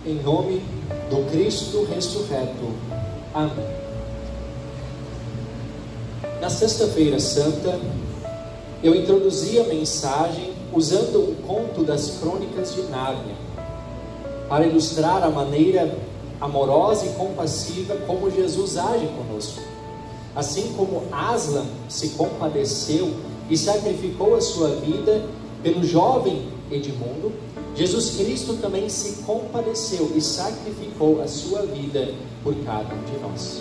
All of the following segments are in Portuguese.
Em nome do Cristo ressurreto. Amém. Na Sexta-feira Santa, eu introduzi a mensagem usando um conto das Crônicas de Nárnia, para ilustrar a maneira amorosa e compassiva como Jesus age conosco. Assim como Aslan se compadeceu e sacrificou a sua vida pelo jovem Edmundo, Jesus Cristo também se compadeceu e sacrificou a sua vida por cada um de nós.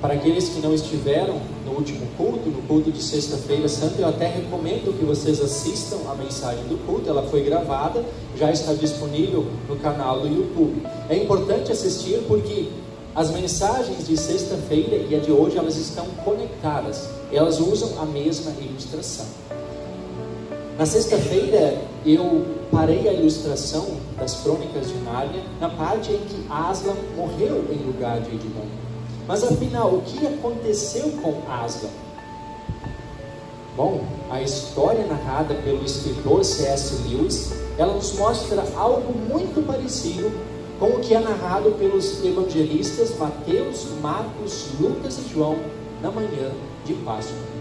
Para aqueles que não estiveram no último culto, no culto de Sexta-feira Santa, eu até recomendo que vocês assistam a mensagem do culto. Ela foi gravada, já está disponível no canal do YouTube. É importante assistir porque as mensagens de sexta-feira e a de hoje, elas estão conectadas. Elas usam a mesma ilustração. Na sexta-feira, eu parei a ilustração das Crônicas de Nárnia na parte em que Aslan morreu em lugar de Edmundo. Mas afinal, o que aconteceu com Aslan? Bom, a história narrada pelo escritor C.S. Lewis, ela nos mostra algo muito parecido com o que é narrado pelos evangelistas Mateus, Marcos, Lucas e João na manhã de Páscoa.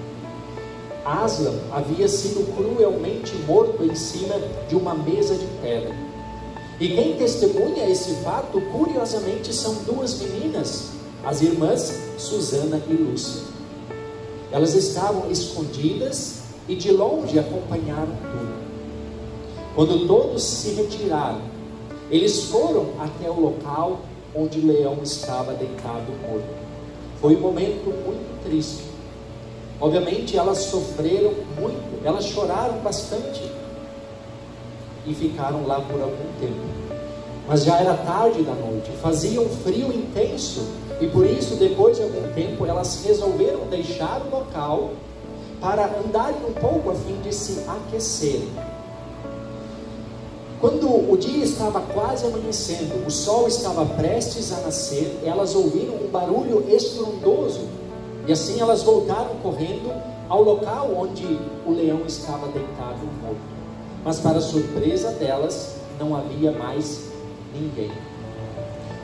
Aslan havia sido cruelmente morto em cima de uma mesa de pedra. E quem testemunha esse fato, curiosamente, são duas meninas, as irmãs Susana e Lúcia. Elas estavam escondidas e de longe acompanharam tudo. Quando todos se retiraram, eles foram até o local onde o leão estava deitado morto. Foi um momento muito triste. Obviamente elas sofreram muito, elas choraram bastante e ficaram lá por algum tempo. Mas já era tarde da noite, fazia um frio intenso. E por isso, depois de algum tempo, elas resolveram deixar o local para andarem um pouco a fim de se aquecerem. Quando o dia estava quase amanhecendo, o sol estava prestes a nascer, elas ouviram um barulho estrondoso. E assim elas voltaram correndo ao local onde o leão estava deitado morto. Mas para surpresa delas, não havia mais ninguém.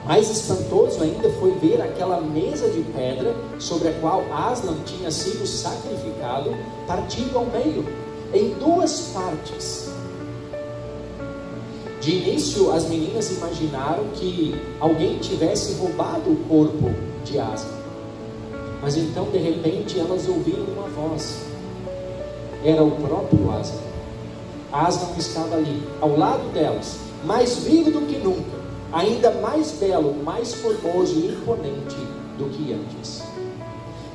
Mais espantoso ainda foi ver aquela mesa de pedra sobre a qual Aslan tinha sido sacrificado, partida ao meio, em duas partes. De início, as meninas imaginaram que alguém tivesse roubado o corpo de Aslan. Mas então, de repente, elas ouviram uma voz. Era o próprio Aslan. Aslan estava ali, ao lado delas, mais vivo do que nunca, ainda mais belo, mais formoso e imponente do que antes.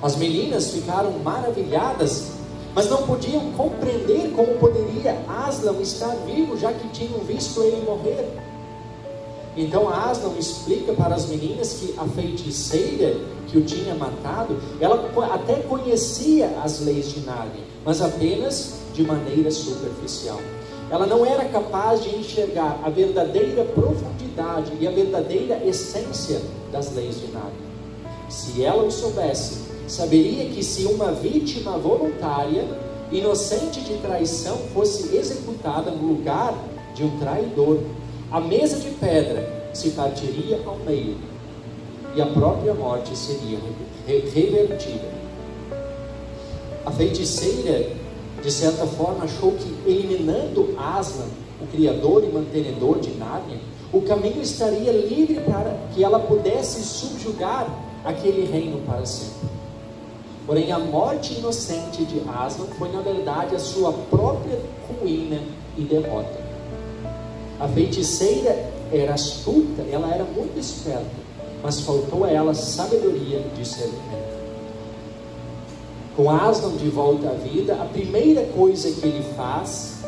As meninas ficaram maravilhadas, mas não podiam compreender como poderia Aslan estar vivo, já que tinham visto ele morrer. Então Aslan explica para as meninas que a feiticeira que o tinha matado, ela até conhecia as leis de Nárnia, mas apenas de maneira superficial. Ela não era capaz de enxergar a verdadeira profundidade e a verdadeira essência das leis de Nárnia. Se ela o soubesse, saberia que se uma vítima voluntária, inocente de traição, fosse executada no lugar de um traidor, a mesa de pedra se partiria ao meio e a própria morte seria revertida. A feiticeira, de certa forma, achou que eliminando Aslan, o criador e mantenedor de Nárnia, o caminho estaria livre para que ela pudesse subjugar aquele reino para sempre. Porém, a morte inocente de Aslan foi, na verdade, a sua própria ruína e derrota. A feiticeira era astuta, ela era muito esperta, mas faltou a ela sabedoria e discernimento. Com Aslan de volta à vida, a primeira coisa que ele faz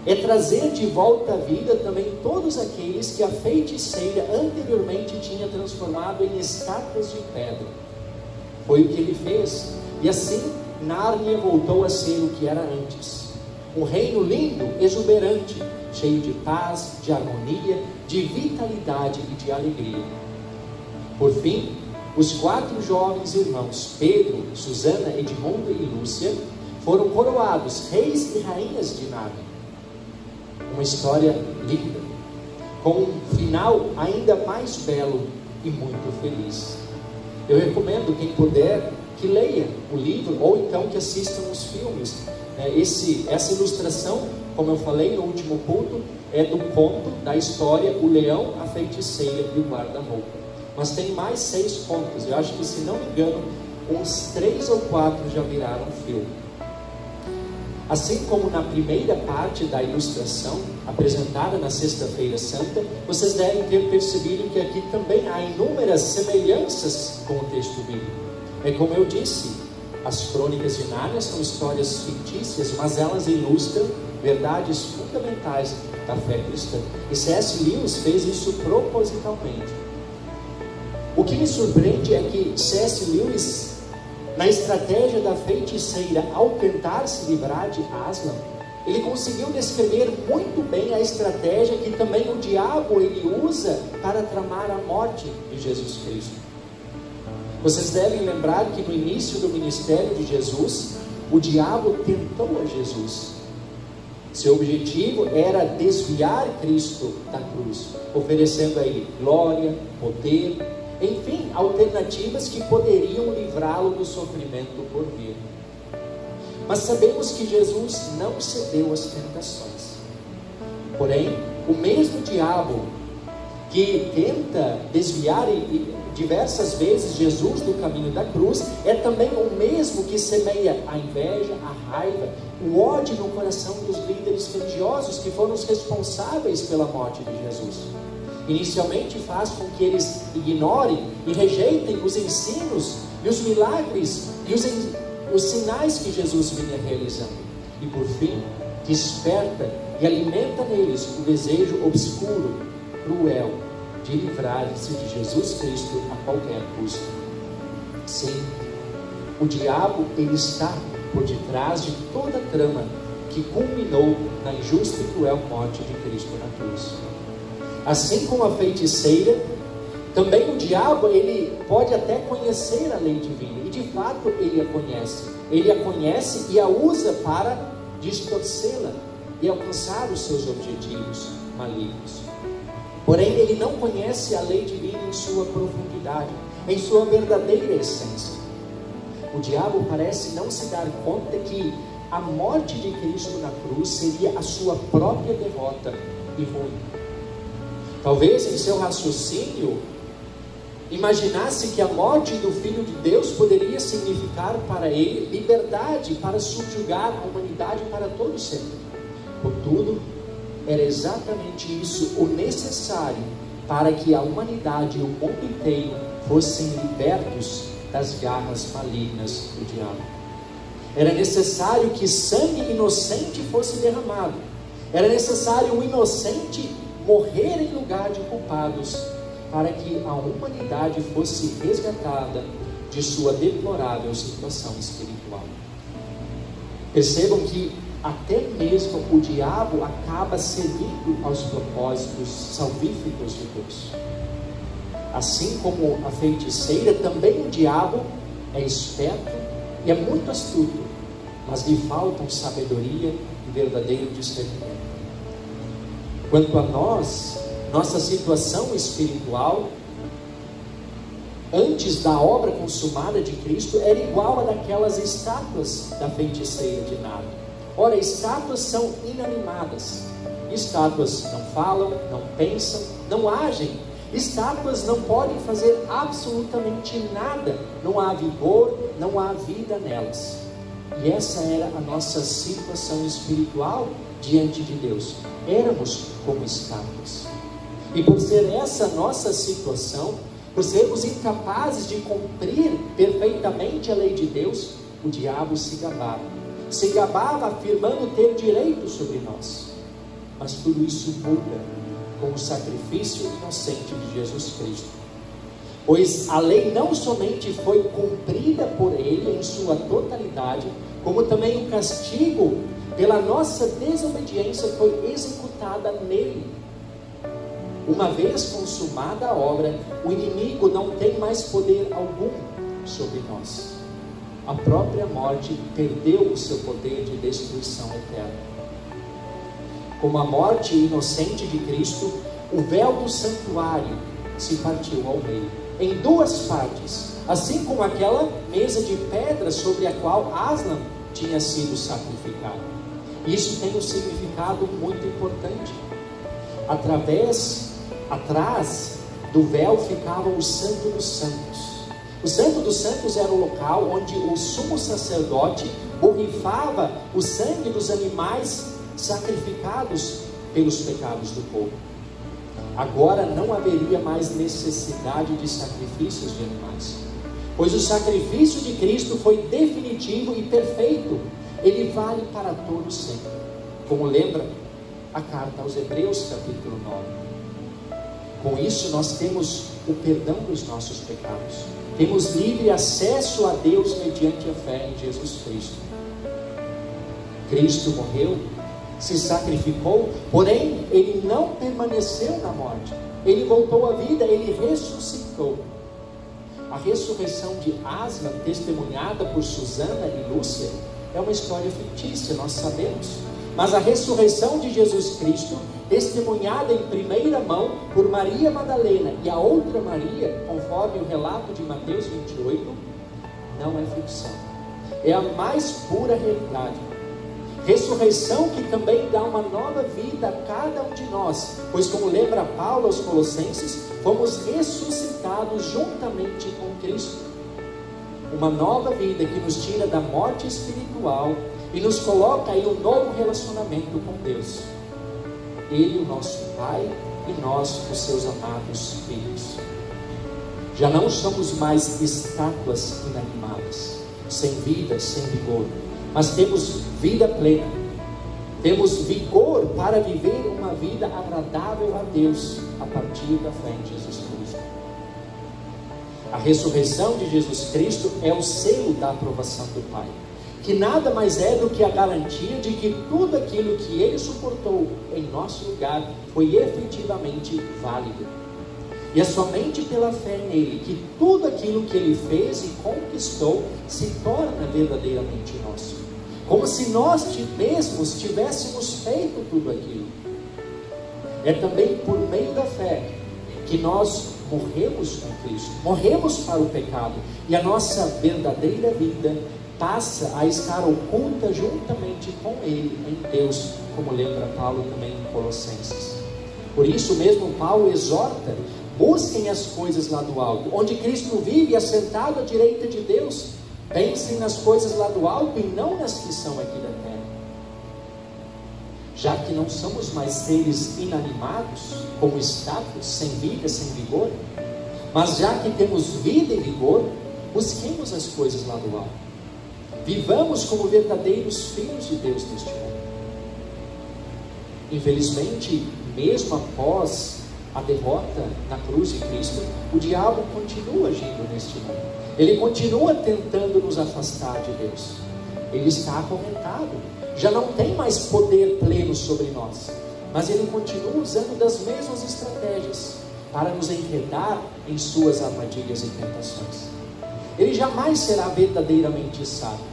é trazer de volta à vida também todos aqueles que a feiticeira anteriormente tinha transformado em estátuas de pedra. Foi o que ele fez, e assim Nárnia voltou a ser o que era antes. Um reino lindo, exuberante, cheio de paz, de harmonia, de vitalidade e de alegria. Por fim, os 4 jovens irmãos, Pedro, Susana, Edmundo e Lúcia, foram coroados reis e rainhas de Nárnia. Uma história linda. com um final ainda mais belo e muito feliz. Eu recomendo, quem puder, que leia o livro ou então que assista os filmes. Essa ilustração, como eu falei no último culto, é do conto da história O Leão, a Feiticeira e o Guarda-Roupa. Mas tem mais 6 contos. Eu acho que, se não me engano, uns 3 ou 4 já viraram filme. Assim como na primeira parte da ilustração, apresentada na Sexta-feira Santa, vocês devem ter percebido que aqui também há inúmeras semelhanças com o texto bíblico. É como eu disse, as Crônicas de Nárnia são histórias fictícias, mas elas ilustram verdades fundamentais da fé cristã. E C.S. Lewis fez isso propositalmente. O que me surpreende é que C.S. Lewis, na estratégia da feiticeira, ao tentar se livrar de Aslan, ele conseguiu descrever muito bem a estratégia que também o diabo ele usa para tramar a morte de Jesus Cristo. Vocês devem lembrar que no início do ministério de Jesus, o diabo tentou a Jesus. Seu objetivo era desviar Cristo da cruz, oferecendo a ele glória, poder, enfim, alternativas que poderiam livrá-lo do sofrimento por vir. Mas sabemos que Jesus não cedeu às tentações. Porém, o mesmo diabo que tenta desviar diversas vezes Jesus do caminho da cruz, é também o mesmo que semeia a inveja, a raiva, o ódio no coração dos líderes religiosos que foram os responsáveis pela morte de Jesus. Inicialmente faz com que eles ignorem e rejeitem os ensinos e os milagres e os sinais que Jesus vinha realizando. E por fim, desperta e alimenta neles o desejo obscuro, cruel, de livrar-se de Jesus Cristo a qualquer custo. Sim, o diabo ele está por detrás de toda a trama que culminou na injusta e cruel morte de Cristo na cruz. Assim como a feiticeira, também o diabo ele pode até conhecer a lei divina, e de fato ele a conhece e a usa para distorcê-la e alcançar os seus objetivos malignos. Porém, ele não conhece a lei divina em sua profundidade, em sua verdadeira essência. O diabo parece não se dar conta que a morte de Cristo na cruz seria a sua própria derrota e ruína. Talvez em seu raciocínio imaginasse que a morte do Filho de Deus poderia significar para ele liberdade para subjugar a humanidade para todo sempre. Contudo, era exatamente isso o necessário para que a humanidade e o mundo inteiro fossem libertos das garras malignas do diabo. Era necessário que sangue inocente fosse derramado. Era necessário um inocente morrer em lugar de culpados para que a humanidade fosse resgatada de sua deplorável situação espiritual. Percebam que até mesmo o diabo acaba cedendo aos propósitos salvíficos de Deus. Assim como a feiticeira, também o diabo é esperto e é muito astuto, mas lhe faltam sabedoria e verdadeiro discernimento. Quanto a nós, nossa situação espiritual, antes da obra consumada de Cristo, era igual a daquelas estátuas da feiticeira de Nárnia. Ora, estátuas são inanimadas. Estátuas não falam, não pensam, não agem. Estátuas não podem fazer absolutamente nada. Não há vigor, não há vida nelas. E essa era a nossa situação espiritual diante de Deus. Éramos como estátuas. E por ser essa nossa situação, por sermos incapazes de cumprir perfeitamente a lei de Deus, o diabo se gabava. Se gabava afirmando ter direito sobre nós. Mas tudo isso muda com o sacrifício inocente de Jesus Cristo. Pois a lei não somente foi cumprida por Ele em sua totalidade, como também o castigo pela nossa desobediência foi executada nele. Uma vez consumada a obra, o inimigo não tem mais poder algum sobre nós. A própria morte perdeu o seu poder de destruição eterna. Como a morte inocente de Cristo o véu do santuário se partiu ao meio, em duas partes, assim como aquela mesa de pedra sobre a qual Aslan tinha sido sacrificado. Isso tem um significado muito importante. Atrás do véu ficava o Santo dos Santos. O Santo dos Santos era o local onde o sumo sacerdote borrifava o sangue dos animais sacrificados pelos pecados do povo. Agora não haveria mais necessidade de sacrifícios de animais, pois o sacrifício de Cristo foi definitivo e perfeito. Ele vale para todos sempre, como lembra a carta aos Hebreus, capítulo 9. Com isso nós temos o perdão dos nossos pecados, temos livre acesso a Deus mediante a fé em Jesus Cristo. Cristo morreu, se sacrificou, porém Ele não permaneceu na morte, Ele voltou à vida, Ele ressuscitou. A ressurreição de Aslan, testemunhada por Susana e Lúcia, é uma história fictícia, nós sabemos. Mas a ressurreição de Jesus Cristo, testemunhada em primeira mão por Maria Madalena e a outra Maria, conforme o relato de Mateus 28, não é ficção, é a mais pura realidade. Ressurreição que também dá uma nova vida a cada um de nós, pois como lembra Paulo aos Colossenses, fomos ressuscitados juntamente com Cristo. Uma nova vida que nos tira da morte espiritual e nos coloca em um novo relacionamento com Deus. Ele, o nosso Pai, e nós, os seus amados filhos. Já não somos mais estátuas inanimadas, sem vida, sem vigor, mas temos vida plena, temos vigor para viver uma vida agradável a Deus a partir da fé em Jesus Cristo. A ressurreição de Jesus Cristo é o selo da aprovação do Pai, que nada mais é do que a garantia de que tudo aquilo que Ele suportou em nosso lugar foi efetivamente válido. E é somente pela fé nele que tudo aquilo que Ele fez e conquistou se torna verdadeiramente nosso, como se nós mesmos tivéssemos feito tudo aquilo. É também por meio da fé que nós morremos com Cristo, morremos para o pecado, e a nossa verdadeira vida passa a estar oculta juntamente com Ele em Deus, como lembra Paulo também em Colossenses. Por isso mesmo Paulo exorta: busquem as coisas lá do alto, onde Cristo vive assentado à direita de Deus. Pensem nas coisas lá do alto e não nas que são aqui da terra. Já que não somos mais seres inanimados, como estátuas, sem vida, sem vigor, mas já que temos vida e vigor, busquemos as coisas lá do alto. Vivamos como verdadeiros filhos de Deus neste mundo. Infelizmente, mesmo após a derrota na cruz de Cristo, o diabo continua agindo neste mundo. Ele continua tentando nos afastar de Deus. Ele está acorrentado, já não tem mais poder pleno sobre nós, mas ele continua usando das mesmas estratégias para nos enredar em suas armadilhas e tentações. Ele jamais será verdadeiramente sábio,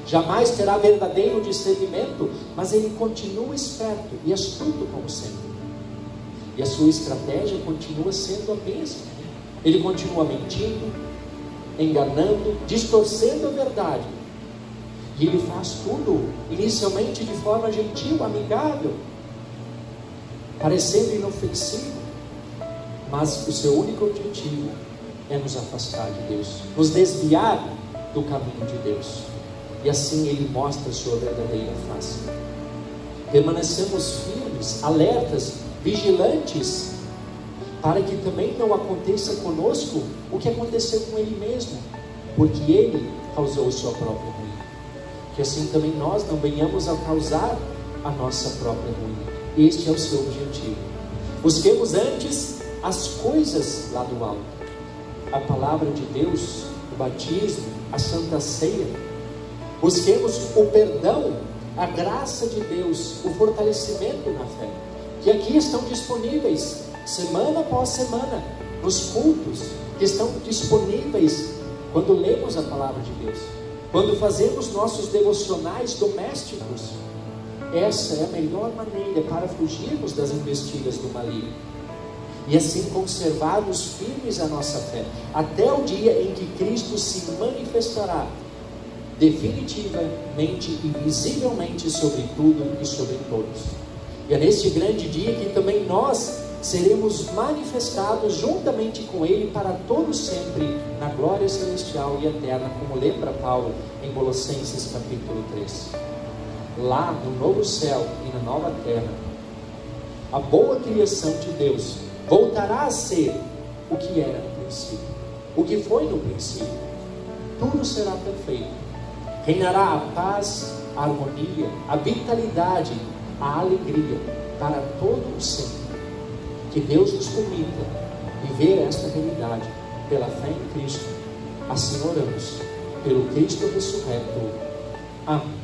jamais terá verdadeiro discernimento, mas ele continua esperto e astuto como sempre. E a sua estratégia continua sendo a mesma. Ele continua mentindo, enganando, distorcendo a verdade. E ele faz tudo inicialmente de forma gentil, amigável, parecendo inofensivo, mas o seu único objetivo é nos afastar de Deus, nos desviar do caminho de Deus. E assim ele mostra a sua verdadeira face. Permanecemos firmes, alertas, vigilantes, para que também não aconteça conosco o que aconteceu com ele mesmo, porque ele causou a sua própria ruína. Que assim também nós não venhamos a causar a nossa própria ruína. Este é o seu objetivo. Busquemos antes as coisas lá do alto, a palavra de Deus, o batismo, a santa ceia. Busquemos o perdão, a graça de Deus, o fortalecimento na fé, que aqui estão disponíveis semana após semana, nos cultos, que estão disponíveis quando lemos a palavra de Deus, quando fazemos nossos devocionais domésticos. essa é a melhor maneira para fugirmos das investidas do maligno e assim conservarmos firmes a nossa fé, até o dia em que Cristo se manifestará definitivamente e visivelmente sobre tudo e sobre todos. E é neste grande dia que também nós seremos manifestados juntamente com Ele para todo sempre na glória celestial e eterna, como lembra Paulo em Colossenses capítulo 3. Lá no novo céu e na nova terra, a boa criação de Deus voltará a ser o que era no princípio, o que foi no princípio. Tudo será perfeito. Reinará a paz, a harmonia, a vitalidade, a alegria para todo o sempre. Que Deus nos permita viver esta realidade pela fé em Cristo. Assim oramos, pelo Cristo ressurreto. Amém.